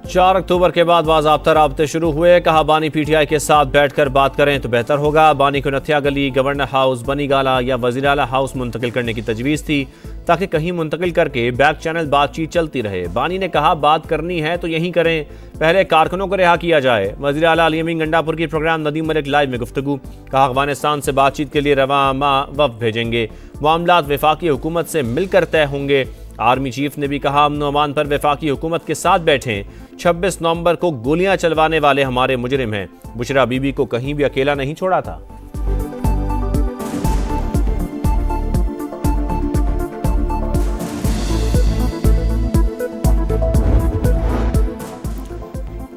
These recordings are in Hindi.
4 अक्टूबर के बाद बाज़ाब्ता राब्ते शुरू हुए। कहा बानी PTI के साथ बैठकर बात करें तो बेहतर होगा। बानी को नथिया गली, गवर्नर हाउस, बनीगाला या वज़ीर आला हाउस मुंतकिल करने की तजवीज़ थी ताकि कहीं मुंतकिल करके बैक चैनल बातचीत चलती रहे। बानी ने कहा बात करनी है तो यहीं करें, पहले कारकुनों को रिहा किया जाए। वज़ीर आला अली अमीन गंडापुर की प्रोग्राम नदीम मलिक लाइव में गुफ्तगू। कहा अफगानिस्तान से बातचीत के लिए रवा माह वफ़द भेजेंगे, मामलात वफाकी हुकूमत से मिलकर तय होंगे। आर्मी चीफ ने भी कहा अमन अमान पर वफाकी हुकूमत के साथ बैठें। 26 नवंबर को गोलियां चलवाने वाले हमारे मुजरिम हैं। बुशरा बीबी को कहीं भी अकेला नहीं छोड़ा था।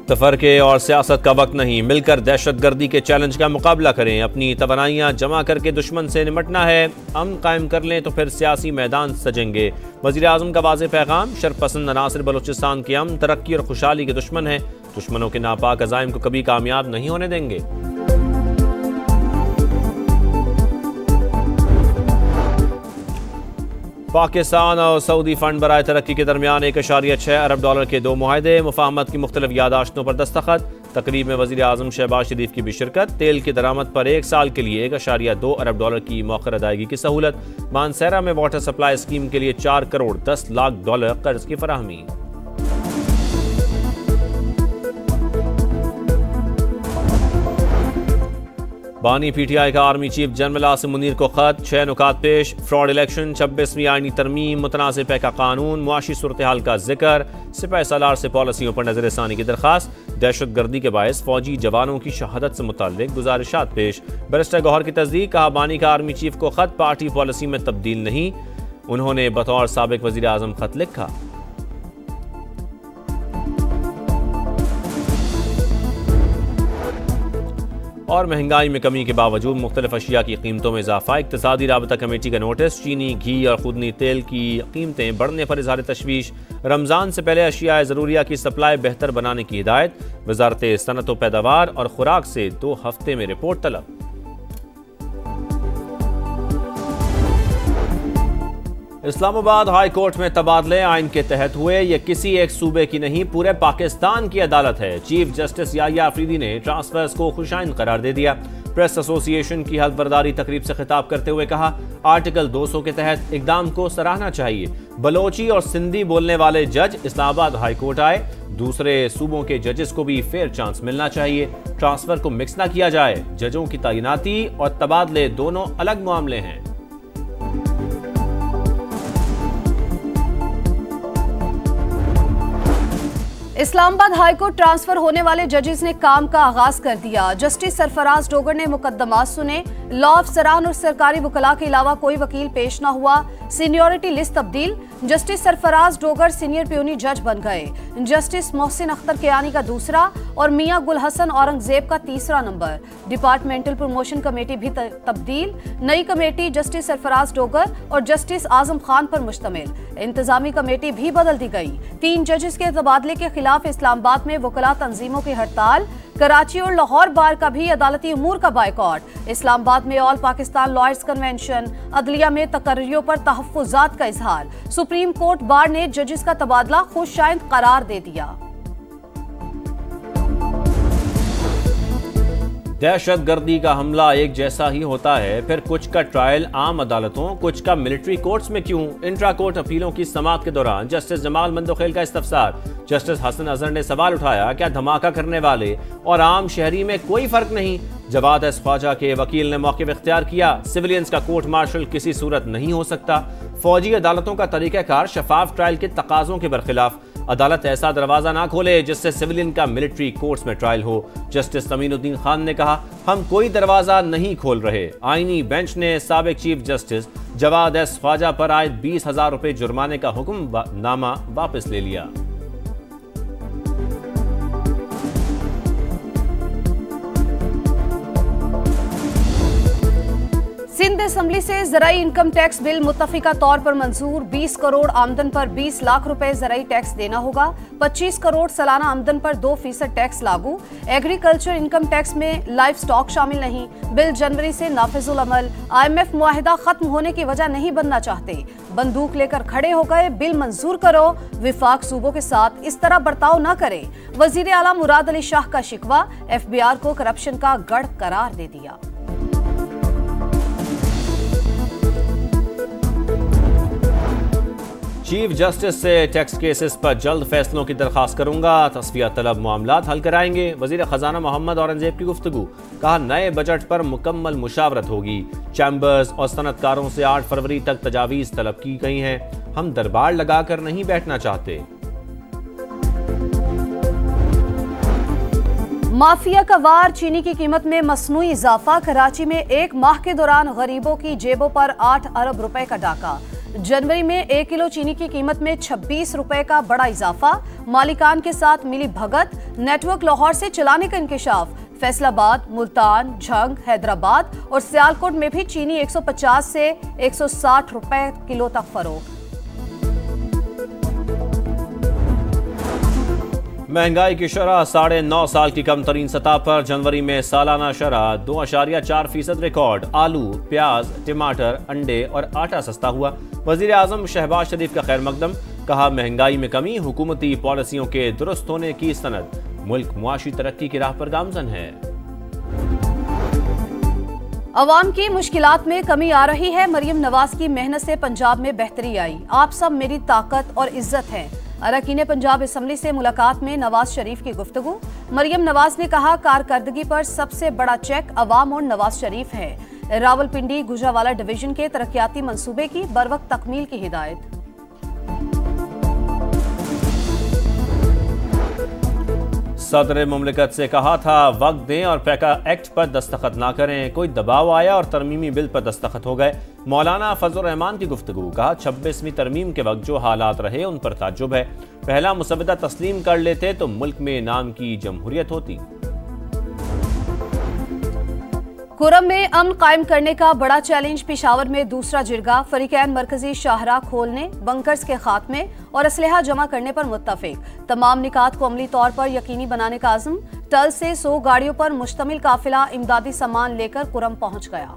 तफरके और सियासत का वक्त नहीं, मिलकर दहशतगर्दी के चैलेंज का मुकाबला करें। अपनी तवानाइयाँ जमा करके दुश्मन से निमटना है। अमन कायम कर लें तो फिर सियासी मैदान सजेंगे। वज़ीर आज़म का वाज़ेह पैगाम, शरपसंद अनासिर बलूचिस्तान के अमन, तरक्की और खुशहाली के दुश्मन हैं। दुश्मनों के नापाक अज़ाइम को कभी कामयाब नहीं होने देंगे। पाकिस्तान और सऊदी फंड बराए तरक्की के दरमियान $1.6 अरब के 2 मुआहदे, मुफाहमत की मुख्तलिफ यादाश्तों पर दस्तखत। तकरीब में वज़ीर आज़म शहबाज शरीफ की भी शिरकत। तेल की दरामद पर 1 साल के लिए $1.2 अरब की मौखर अदायगी की सहूलत। मानसेरा में वाटर सप्लाई स्कीम के लिए $4 करोड़ 10 लाख कर्ज की फराहमी। बानी PTI का army chief general Asim Munir को खत, 6 नुकात पेश। फ्रॉड इलेक्शन, 26वीं आईनी तरमीम, मुतनाज़िर पैका कानून, मुआशी सूरत हाल का जिक्र, सिपाही सालार से पॉलिसियों पर नजरसानी की दरख्वास्त। दहशतगर्दी के बायस फौजी जवानों की शहादत से मुताल्लिक गुजारिशात पेश। बैरिस्टर गौहर की तस्दीक। कहा बानी का आर्मी चीफ को खत, पार्टी पॉलिसी में तब्दील नहीं। उन्होंने बतौर साबिक वज़ीर आज़म खत लिखा। और महंगाई में कमी के बावजूद मुख्तलिफ अशिया की कीमतों में इजाफा। इक़्तिसादी राबता कमेटी का नोटिस। चीनी, घी और खुदनी तेल की कीमतें बढ़ने पर इज़हार तशवीश। रमज़ान से पहले अशिया ज़रूरिया की सप्लाई बेहतर बनाने की हिदायत। वज़ारत सनअत व पैदावार और खुराक से 2 हफ्ते में रिपोर्ट तलब। इस्लामाबाद हाई कोर्ट में तबादले आइन के तहत हुए। ये किसी एक सूबे की नहीं, पूरे पाकिस्तान की अदालत है। चीफ जस्टिस याहिया अफरीदी ने ट्रांसफर्स को खुशाइन करार दे दिया। प्रेस एसोसिएशन की हल्फ बर्दारी तकरीब से खिताब करते हुए कहा आर्टिकल 200 के तहत इकदाम को सराहना चाहिए। बलोची और सिंधी बोलने वाले जज इस्लामाबाद हाई कोर्ट आए। दूसरे सूबों के जजेस को भी फेयर चांस मिलना चाहिए। ट्रांसफर को मिक्स ना किया जाए। जजों की तैनाती और तबादले दोनों अलग मामले हैं। इस्लामाबाद हाईकोर्ट ट्रांसफर होने वाले जजेस ने काम का आगाज कर दिया। जस्टिस सरफराज डोगर ने मुकदमात सुने। लॉ अफसरान और सरकारी वकला के अलावा कोई वकील पेश न हुआ। सीनियरिटी लिस्ट तब्दील। Justice Sarfaraz Dogar senior puny जज बन गए। जस्टिस मोहसिन अख्तर कियानी का दूसरा और मियां गुल हसन औरंगजेब का तीसरा नंबर। डिपार्टमेंटल प्रमोशन कमेटी भी तब्दील। नई कमेटी जस्टिस सरफराज डोगर और जस्टिस आजम खान पर मुश्तमिल। इंतजामी कमेटी भी बदल दी गई। 3 जजेस के तबादले के खिलाफ इस्लामाबाद में वकला तंजीमों की हड़ताल। कराची और लाहौर बार का भी अदालती उमूर का बायकॉट। इस्लामाबाद में ऑल पाकिस्तान लॉयर्स कन्वेंशन। अदलिया में तकर्रियों पर तहफ्फुजात का इजहार। सुप्रीम कोर्ट बार ने जजेस का तबादला खुशाइंद करार दे दिया। दहशतगर्दी का हमला एक जैसा ही होता है, फिर कुछ का ट्रायल आम अदालतों, कुछ का मिलिट्री कोर्ट्स में क्यों? इंट्रा कोर्ट अपीलों की समाअत के दौरान जस्टिस जमाल मंदोखेल का इस्तफसार। जस्टिस हसन अजहर ने सवाल उठाया, क्या धमाका करने वाले और आम शहरी में कोई फर्क नहीं? जवाद एस ख्वाजा के वकील ने मौक़िफ़ इख्तियार किया। सिविलियंस का कोर्ट मार्शल किसी सूरत नहीं हो सकता। फौजी अदालतों का तरीक़ाकार शफाफ ट्रायल के तकाज़ों के बरखिलाफ। अदालत ऐसा दरवाजा ना खोले जिससे सिविलियन का मिलिट्री कोर्ट्स में ट्रायल हो। जस्टिस तमीनुद्दीन खान ने कहा, हम कोई दरवाजा नहीं खोल रहे। आईनी बेंच ने साबिक chief justice Jawad S Khawaja पर आयद 20,000 रुपए जुर्माने का हुक्मनामा वापस ले लिया। सिंध असेंबली से ज़राई इनकम टैक्स बिल मुत्तफिका तौर पर मंजूर। 20 करोड़ आमदन पर 20 लाख रुपए ज़राई टैक्स देना होगा। 25 करोड़ सालाना आमदन पर 2% टैक्स लागू। एग्रीकल्चर इनकम टैक्स में लाइव स्टॉक शामिल नहीं। बिल जनवरी से नाफिजुल अमल। IMF मुआहिदा खत्म होने की वजह नहीं बनना चाहते। बंदूक लेकर खड़े हो गए, बिल मंजूर करो। विफाक सूबों के साथ इस तरह बर्ताव न करे। वजीर आला मुराद अली शाह का शिकवा। FBR को करप्शन का गढ़ करार दे दिया। चीफ जस्टिस से टैक्स केसेस पर जल्द फैसलों की दरखास्त करूंगा। तस्फिया तलब मामलात हल कराएंगे। वजीर खजाना मोहम्मद औरंगजेब की गुफ्तगू। कहा नए बजट पर मुकम्मल मुशावरत होगी। चैम्बर्स और सनतकारों से 8 फरवरी तक तजावीज़ तलब की गई हैं। हम दरबार लगाकर नहीं बैठना चाहते। माफिया का वार। चीनी की कीमत में मसनूई इजाफा। कराची में एक माह के दौरान गरीबों की जेबों पर 8 अरब रुपए का डाका। जनवरी में 1 किलो चीनी की कीमत में 26 रुपए का बड़ा इजाफा। मालिकान के साथ मिली भगत। नेटवर्क लाहौर से चलाने का इंकिशाफ। फैसलाबाद, मुल्तान, झंग, हैदराबाद और सियालकोट में भी चीनी 150 से 160 रुपए किलो तक फरोख्त। महंगाई की शरह 9.5 साल की कम तरीन सतह पर। जनवरी में सालाना शरह 2.4% रिकॉर्ड। आलू, प्याज, टमाटर, अंडे और आटा सस्ता हुआ। वजीर आजम शहबाज शरीफ का खैर मकदम। कहा महंगाई में कमी हुकूमती पॉलिसियों के दुरुस्त होने की सनद। मुल्क मुआशी तरक्की की राह पर गामजन है। अवाम की मुश्किलात में कमी आ रही है। मरियम नवाज की मेहनत से पंजाब में बेहतरी आई। आप सब मेरी ताकत और इज्जत हैं। अरकान पंजाब असेंबली से मुलाकात में नवाज शरीफ की गुफ्तगू। मरियम नवाज ने कहा कारकर्दगी पर सबसे बड़ा चेक अवाम और नवाज शरीफ है। रावलपिंडी गुजरावाला डिवीजन के तरक्याती मंसूबे की बरवक्त तकमील की हिदायत। सदर मुमलिकत से कहा था वक्त दें और पैका एक्ट पर दस्तखत ना करें। कोई दबाव आया और तरमीमी बिल पर दस्तखत हो गए। मौलाना फजल रहमान की गुफ्तगू। कहा 26वीं तरमीम के वक्त जो हालात रहे उन पर ताज्जुब है। पहला मुसवदा तस्लीम कर लेते तो मुल्क में नाम की जमहूरियत होती। कुरम में अमन कायम करने का बड़ा चैलेंज। पेशावर में दूसरा जिरगा। फरीकैन मरकजी शाहराह खोलने, बंकर्स के खात्मे और असलहा जमा करने पर मुत्तफिक। तमाम निकात को अमली तौर पर यकीनी बनाने का आज़म। टल से 100 गाड़ियों पर मुश्तमिल काफिला इमदादी सामान लेकर कुरम पहुंच गया।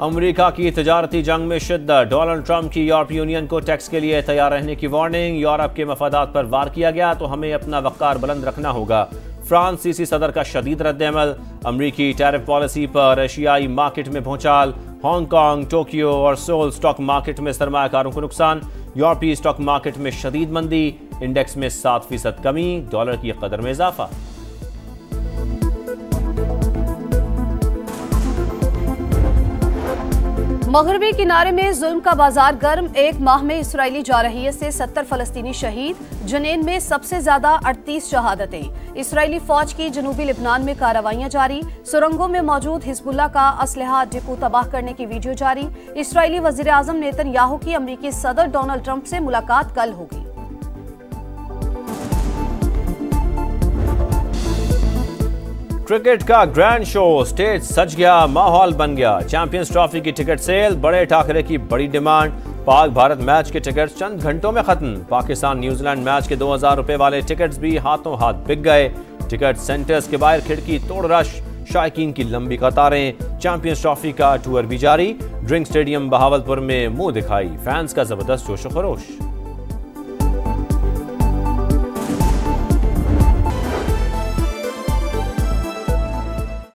अमेरिका की तजारती जंग में शिद्दत। डोनाल्ड ट्रंप की यूरोपीय यूनियन को टैक्स के लिए तैयार रहने की वार्निंग। यूरोप के मफादात पर वार किया गया तो हमें अपना वक़ार बुलंद रखना होगा। फ्रांसीसी सदर का शदीद रद्द-ए-अमल। अमरीकी टैरिफ पॉलिसी पर एशियाई मार्केट में भूचाल। हांगकांग, टोक्यो और सोल स्टॉक मार्केट में सरमायाकारों को नुकसान। यूरोपीय स्टॉक मार्केट में शदीद मंदी। इंडेक्स में 7% कमी। डॉलर की कदर में इजाफा। मगरबी किनारे में जुल्म का बाजार गर्म। एक माह में इसराइली जारहियत से 70 फलस्तीनी शहीद। जनेन में सबसे ज्यादा 38 शहादतें। इसराइली फौज की जनूबी लिबनान में कार्रवाइयां जारी। सुरंगों में मौजूद हिजबुल्लाह का असलहा डिपो तबाह करने की वीडियो जारी। इसराइली वजीर आजम नेतन्याहू की अमरीकी सदर डोनाल्ड ट्रंप से मुलाकात कल होगी। क्रिकेट का ग्रैंड शो। स्टेज सज गया, माहौल बन गया। चैंपियंस ट्रॉफी की टिकट सेल। बड़े टाकरे की बड़ी डिमांड। पाक भारत मैच के टिकट चंद घंटों में खत्म। पाकिस्तान न्यूजीलैंड मैच के 2000 रुपए वाले टिकट्स भी हाथों हाथ बिक गए। टिकट सेंटर्स के बाहर खिड़की तोड़ रश। शायकीन की लंबी कतारें। चैंपियंस ट्रॉफी का टूर भी जारी। ड्रिंक स्टेडियम बहावलपुर में मुंह दिखाई। फैंस का जबरदस्त जोश खरोश।